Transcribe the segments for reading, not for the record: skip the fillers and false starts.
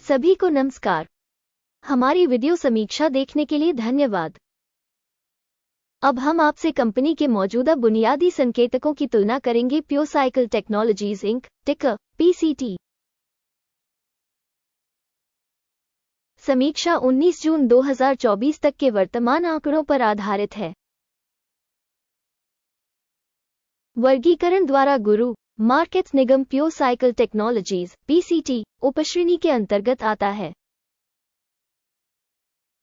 सभी को नमस्कार। हमारी वीडियो समीक्षा देखने के लिए धन्यवाद। अब हम आपसे कंपनी के मौजूदा बुनियादी संकेतकों की तुलना करेंगे। प्योसाइकिल टेक्नोलॉजीज इंक, टिकर PCT। समीक्षा 19 जून 2024 तक के वर्तमान आंकड़ों पर आधारित है। वर्गीकरण द्वारा गुरु मार्केट्स निगम प्योसाइकिल टेक्नोलॉजीज PCT उपश्रेणी के अंतर्गत आता है।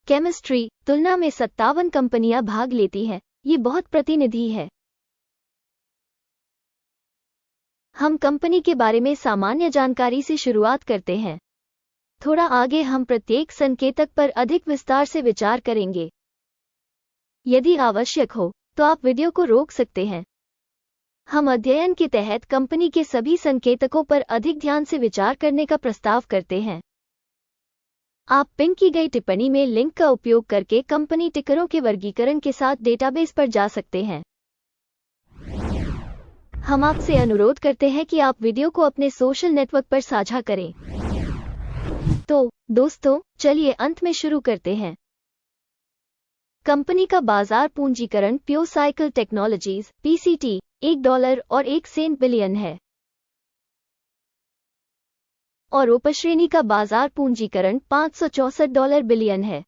केमिस्ट्री तुलना में 57 कंपनियां भाग लेती हैं। ये बहुत प्रतिनिधि है। हम कंपनी के बारे में सामान्य जानकारी से शुरुआत करते हैं। थोड़ा आगे हम प्रत्येक संकेतक पर अधिक विस्तार से विचार करेंगे। यदि आवश्यक हो तो आप वीडियो को रोक सकते हैं। हम अध्ययन के तहत कंपनी के सभी संकेतकों पर अधिक ध्यान से विचार करने का प्रस्ताव करते हैं। आप पिन की गई टिप्पणी में लिंक का उपयोग करके कंपनी टिकरों के वर्गीकरण के साथ डेटाबेस पर जा सकते हैं। हम आपसे अनुरोध करते हैं कि आप वीडियो को अपने सोशल नेटवर्क पर साझा करें। तो दोस्तों, चलिए अंत में शुरू करते हैं। कंपनी का बाजार पूंजीकरण प्योसाइकिल टेक्नोलॉजीज PCT $1 और 1 सेंट बिलियन है और उपश्रेणी का बाजार पूंजीकरण $564 बिलियन है।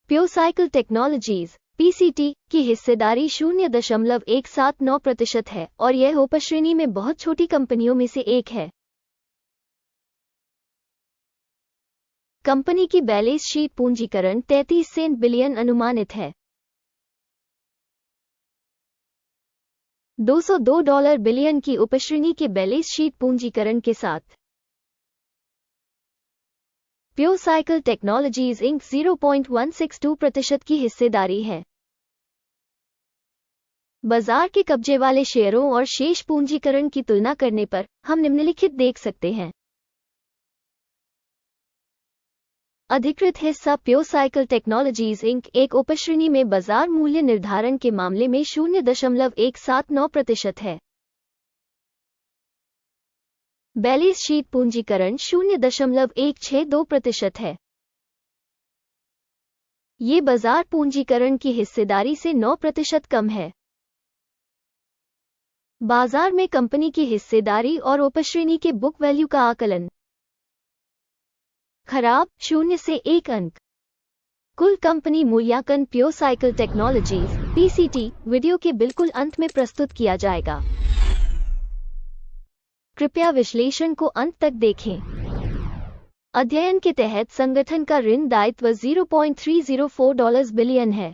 प्योसाइकिल टेक्नोलॉजीज PCT की हिस्सेदारी 0.179% है और यह उपश्रेणी में बहुत छोटी कंपनियों में से एक है। कंपनी की बैलेंस शीट पूंजीकरण 33 सेंट बिलियन अनुमानित है। $202 बिलियन की उपश्रेणी के बैलेंस शीट पूंजीकरण के साथ प्योसाइकिल टेक्नोलॉजीज इंक 0.162% की हिस्सेदारी है। बाजार के कब्जे वाले शेयरों और शेष पूंजीकरण की तुलना करने पर हम निम्नलिखित देख सकते हैं। अधिकृत हिस्सा प्योसाइकिल टेक्नोलॉजीज इंक एक उपश्रेणी में बाजार मूल्य निर्धारण के मामले में 0.179% है। बैलेंस शीट पूंजीकरण 0.162% है। ये बाजार पूंजीकरण की हिस्सेदारी से 9% कम है। बाजार में कंपनी की हिस्सेदारी और उपश्रेणी के बुक वैल्यू का आकलन। खराब 0 से 1 अंक। कुल कंपनी मूल्यांकन प्योसाइकिल टेक्नोलॉजीज PCT वीडियो के बिल्कुल अंत में प्रस्तुत किया जाएगा। कृपया विश्लेषण को अंत तक देखें। अध्ययन के तहत संगठन का ऋण दायित्व $0.304 बिलियन है।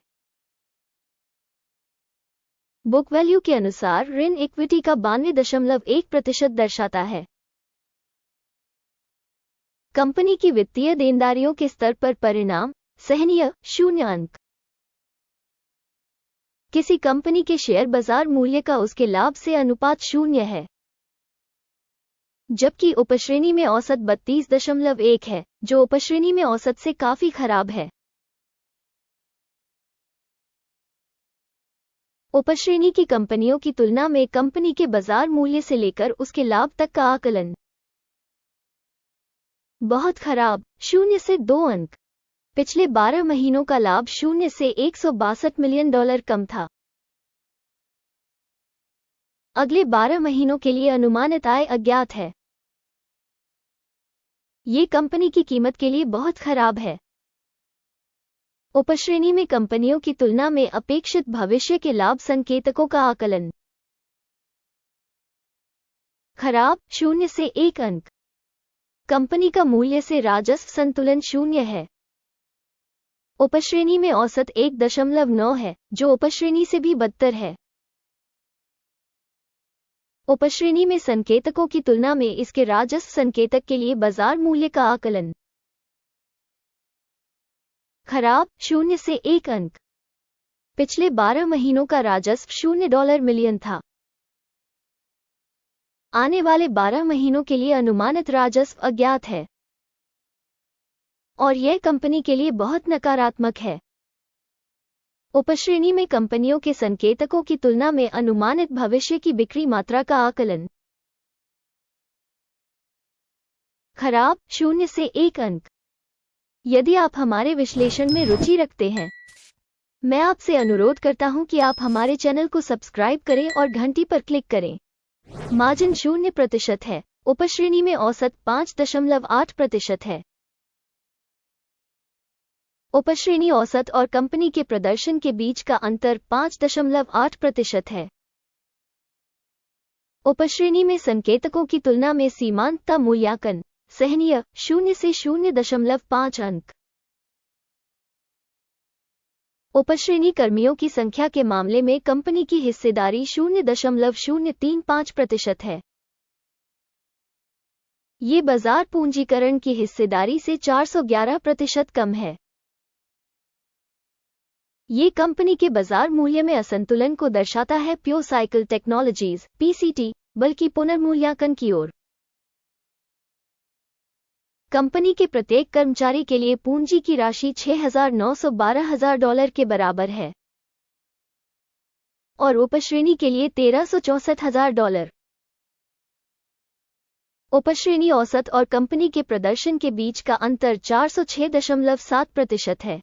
बुक वैल्यू के अनुसार ऋण इक्विटी का 92.1% दर्शाता है। कंपनी की वित्तीय देनदारियों के स्तर पर परिणाम सहनीय 0 अंक। किसी कंपनी के शेयर बाजार मूल्य का उसके लाभ से अनुपात 0 है, जबकि उपश्रेणी में औसत 32.1 है, जो उपश्रेणी में औसत से काफी खराब है। उपश्रेणी की कंपनियों की तुलना में कंपनी के बाजार मूल्य से लेकर उसके लाभ तक का आकलन। बहुत खराब 0 से 2 अंक। पिछले 12 महीनों का लाभ 0 से $162 मिलियन कम था। अगले 12 महीनों के लिए अनुमानित आय अज्ञात है। ये कंपनी की कीमत के लिए बहुत खराब है। उपश्रेणी में कंपनियों की तुलना में अपेक्षित भविष्य के लाभ संकेतकों का आकलन। खराब 0 से 1 अंक। कंपनी का मूल्य से राजस्व संतुलन 0 है। उपश्रेणी में औसत 1.9 है, जो उपश्रेणी से भी बदतर है। उपश्रेणी में संकेतकों की तुलना में इसके राजस्व संकेतक के लिए बाजार मूल्य का आकलन। खराब 0 से 1 अंक। पिछले 12 महीनों का राजस्व $0 मिलियन था। आने वाले 12 महीनों के लिए अनुमानित राजस्व अज्ञात है और यह कंपनी के लिए बहुत नकारात्मक है। उपश्रेणी में कंपनियों के संकेतकों की तुलना में अनुमानित भविष्य की बिक्री मात्रा का आकलन। खराब 0 से 1 अंक। यदि आप हमारे विश्लेषण में रुचि रखते हैं, मैं आपसे अनुरोध करता हूं कि आप हमारे चैनल को सब्सक्राइब करें और घंटी पर क्लिक करें। मार्जिन 0% है। उपश्रेणी में औसत 5.8% है। उपश्रेणी औसत और कंपनी के प्रदर्शन के बीच का अंतर 5.8% है। उपश्रेणी में संकेतकों की तुलना में सीमांतता मूल्यांकन सहनीय 0 से 0.5 अंक। उपश्रेणी कर्मियों की संख्या के मामले में कंपनी की हिस्सेदारी 0.035% है। ये बाजार पूंजीकरण की हिस्सेदारी से 411% कम है। ये कंपनी के बाजार मूल्य में असंतुलन को दर्शाता है। प्योर साइकिल टेक्नोलॉजीज (पीसीटी) बल्कि पुनर्मूल्यांकन की ओर। कंपनी के प्रत्येक कर्मचारी के लिए पूंजी की राशि $6,912,000 के बराबर है और उपश्रेणी के लिए $1,364,000। उपश्रेणी औसत और कंपनी के प्रदर्शन के बीच का अंतर 406.7% है।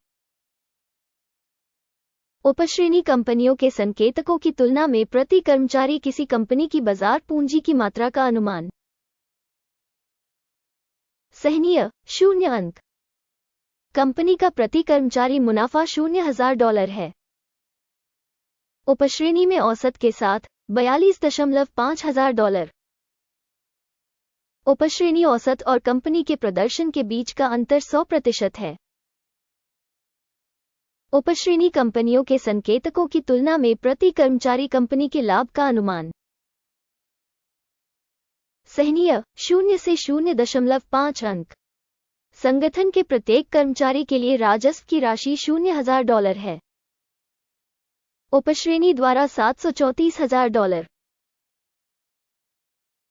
उपश्रेणी कंपनियों के संकेतकों की तुलना में प्रति कर्मचारी किसी कंपनी की बाजार पूंजी की मात्रा का अनुमान सहनीय 0 अंक। कंपनी का प्रति कर्मचारी मुनाफा $0,000 है। उपश्रेणी में औसत के साथ $42,500। उपश्रेणी औसत और कंपनी के प्रदर्शन के बीच का अंतर 100% है। उपश्रेणी कंपनियों के संकेतकों की तुलना में प्रति कर्मचारी कंपनी के लाभ का अनुमान सहनीय 0 से 0.5 अंक। संगठन के प्रत्येक कर्मचारी के लिए राजस्व की राशि $0,000 है। उपश्रेणी द्वारा $734,000।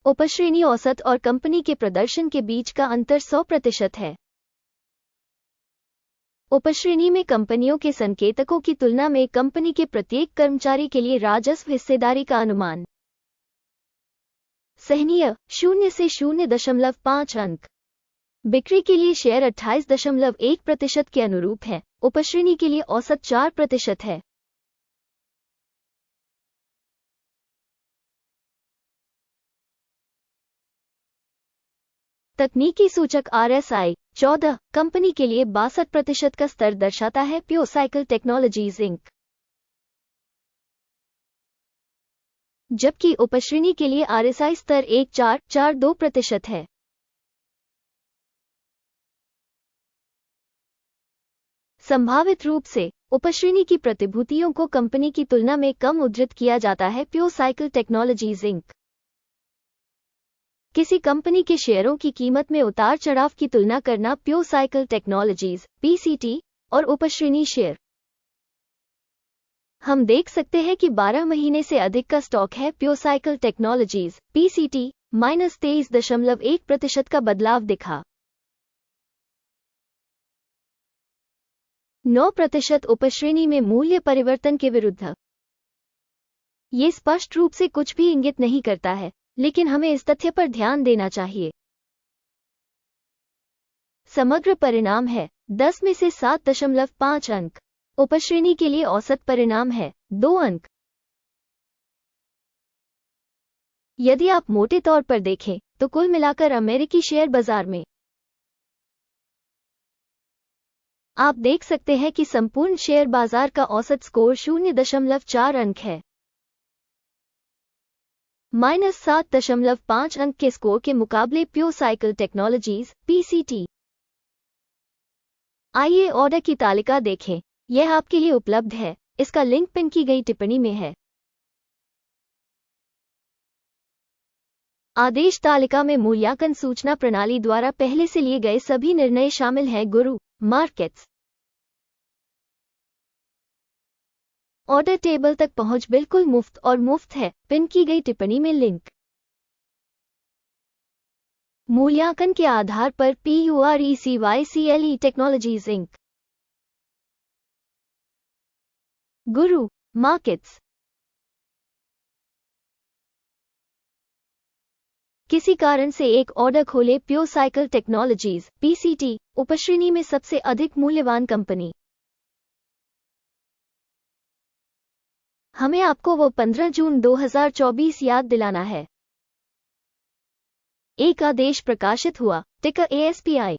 उपश्रेणी औसत और कंपनी के प्रदर्शन के बीच का अंतर 100% है। उपश्रेणी में कंपनियों के संकेतकों की तुलना में कंपनी के प्रत्येक कर्मचारी के लिए राजस्व हिस्सेदारी का अनुमान सहनीय 0 से 0.5 अंक। बिक्री के लिए शेयर 28.1% के अनुरूप है। उपश्रेणी के लिए औसत 4% है। तकनीकी सूचक RSI 14 कंपनी के लिए 62% का स्तर दर्शाता है। Pure cycle technologies Inc. जबकि उपश्रेणी के लिए RSI स्तर 1442% है। संभावित रूप से उपश्रेणी की प्रतिभूतियों को कंपनी की तुलना में कम उद्धृत किया जाता है। Pure cycle technologies Inc. किसी कंपनी के शेयरों की कीमत में उतार चढ़ाव की तुलना करना। प्योर साइकिल टेक्नोलॉजीज (पीसीटी) और उपश्रेणी शेयर। हम देख सकते हैं कि 12 महीने से अधिक का स्टॉक है। प्योर साइकिल टेक्नोलॉजीज (पीसीटी) -23.1% का बदलाव दिखा। 9% उपश्रेणी में मूल्य परिवर्तन के विरुद्ध। ये स्पष्ट रूप से कुछ भी इंगित नहीं करता है, लेकिन हमें इस तथ्य पर ध्यान देना चाहिए। समग्र परिणाम है 10 में से 7.5 अंक। उपश्रेणी के लिए औसत परिणाम है 2 अंक। यदि आप मोटे तौर पर देखें तो कुल मिलाकर अमेरिकी शेयर बाजार में आप देख सकते हैं कि संपूर्ण शेयर बाजार का औसत स्कोर 0.4 अंक है। -7.5 अंक के स्कोर के मुकाबले प्योर साइकिल टेक्नोलॉजीज (पीसीटी). आइए ऑर्डर की तालिका देखें। यह आपके लिए उपलब्ध है। इसका लिंक पिन की गई टिप्पणी में है। आदेश तालिका में मूल्यांकन सूचना प्रणाली द्वारा पहले से लिए गए सभी निर्णय शामिल हैं। गुरु मार्केट्स। ऑर्डर टेबल तक पहुंच बिल्कुल मुफ्त और मुफ्त है। पिन की गई टिप्पणी में लिंक। मूल्यांकन के आधार पर PURECYCLE टेक्नोलॉजीज इंक। गुरु मार्केट्स। किसी कारण से एक ऑर्डर खोले प्योर साइकिल टेक्नोलॉजीज पीसीटी उपश्रेणी में सबसे अधिक मूल्यवान कंपनी। हमें आपको वो 15 जून 2024 याद दिलाना है। एक आदेश प्रकाशित हुआ, टिकर ASPI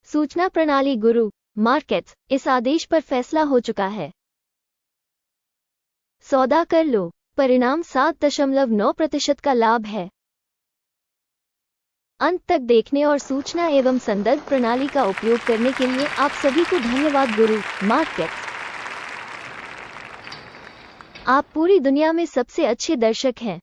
सूचना प्रणाली गुरु मार्केट्स। इस आदेश पर फैसला हो चुका है, सौदा कर लो। परिणाम 7.9% का लाभ है। अंत तक देखने और सूचना एवं संदर्भ प्रणाली का उपयोग करने के लिए आप सभी को धन्यवाद। गुरु मार्केट्स, आप पूरी दुनिया में सबसे अच्छे दर्शक हैं।